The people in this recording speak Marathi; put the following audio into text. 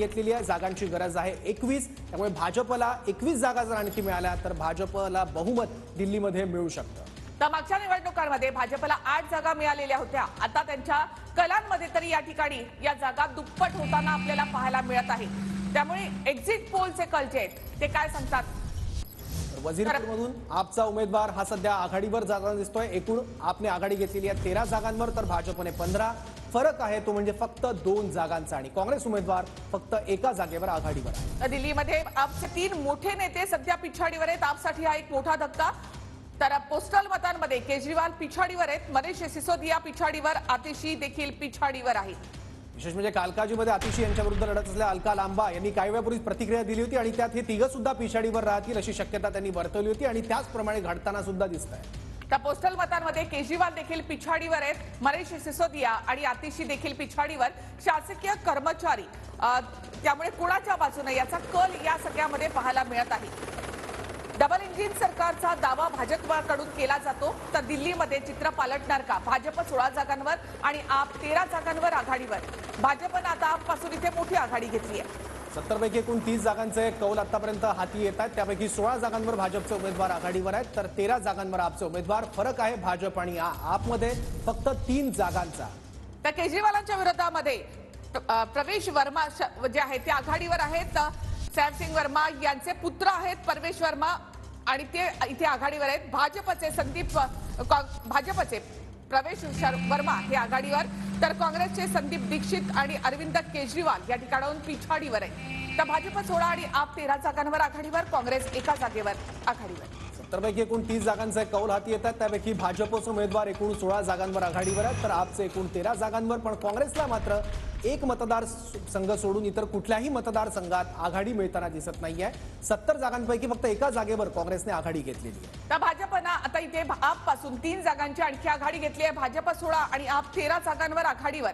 घेतलेली आहे। जागांची गरज आहे 21, त्यामुळे भाजपला 21 जागा जर आणखी मिळाल्या तर भाजपला बहुमत दिल्लीमध्ये मिळू शकतं। तर मागच्या निवडणुकांमध्ये भाजपला 8 जागा मिळालेल्या होत्या। आता त्यांच्या कलांमध्ये तरी या ठिकाणी या जागा दुप्पट होताना आपल्याला पाहायला मिळत आहे। त्यामुळे एक्झिट पोलचे कल जे आहेत ते काय सांगतात? वजीरपूरमधून आपचा उमेदवार हा सध्या आघाडीवर जाताना दिसतोय। एकूण आपने आघाडी घेतलेली आहे 13 जागांवर, तर भाजपने 15। फरक आहे तो म्हणजे फक्त 2 जागांचा आणि काँग्रेस उमेदवार फक्त 1 जागेवर आघाडीवर आहे। दिल्लीमध्ये आपचे 3 मोठे नेते सध्या पिछाडीवर आहेत। आपसाठी हा एक मोठा धक्का। तर पोस्टल मतांमध्ये केजरीवाल पिछाडीवर आहेत, मनीष सिसोदिया पिछाडीवर, आतिशी देखील पिछाडीवर आहे। विशेष म्हणजे कालकाजीमध्ये आतिशी यांच्या विरुद्ध लढत असलेल्या अलका लांबा यांनी काही वेळापूर्वी प्रतिक्रिया दिली होती आणि त्यात हे तिघं सुद्धा पिछाडीवर राहतील अशी शक्यता त्यांनी वर्तवली होती आणि त्याचप्रमाणे घडताना सुद्धा दिसत आहे। त्या पोस्टल मतांमध्ये केजरीवाल देखील पिछाडीवर आहेत, मनीष सिसोदिया आणि आतिशी देखील पिछाडीवर। शासकीय कर्मचारी त्यामुळे कुणाच्या बाजूने याचा कल या सगळ्यामध्ये पाहायला मिळत आहे। डबल इंजिन सरकारचा दावा भाजपकडून केला जातो, तर दिल्लीमध्ये चित्र पालटणार का? भाजप 16 जागांवर आणि आप 13 जागांवर आघाडीवर। भाजपनं आता आपपासून इथे मोठी आघाडी घेतली आहे। 70 पैकी एकूण 30 जागांचे कौल आतापर्यंत हाती येत आहेत, त्यापैकी 16 जागांवर भाजपचे उमेदवार आघाडीवर आहेत, तर 13 जागांवर आपचे उमेदवार। फरक आहे भाजप आणि आपमध्ये फक्त 3 जागांचा। तर केजरीवालांच्या विरोधामध्ये प्रवेश वर्मा जे आहेत ते आघाडीवर आहेत। सैफ सिंग वर्मा यांचे पुत्र आहेत परवेश वर्मा आणि ते इथे आघाडीवर आहेत। भाजपचे प्रवेश वर्मा हे आघाडीवर, तर काँग्रेसचे संदीप दीक्षित आणि अरविंद केजरीवाल या ठिकाणाहून पिछाडीवर आहे। तर भाजप 16 आणि आप 13 जागांवर आघाडीवर, काँग्रेस 1 जागेवर आघाडीवर। 70 पैकी एकूण 30 जागांचे कौल हाती येतात, त्यापैकी भाजपचे उमेदवार एकूण 16 जागांवर आघाडीवर आहेत, तर आपचे एकूण 13 जागांवर। पण काँग्रेसला मात्र एक मतदार संघ सोडून इतर कुठल्याही मतदारसंघात आघाडी मिळताना दिसत नाहीये। 70 जागांपैकी फक्त 1 जागेवर काँग्रेसने आघाडी घेतलेली आहे। तर भाजपनं आता इथे आप पासून 3 जागांची आणखी आघाडी घेतली आहे। भाजप 16 आणि आप 13 जागांवर आघाडीवर।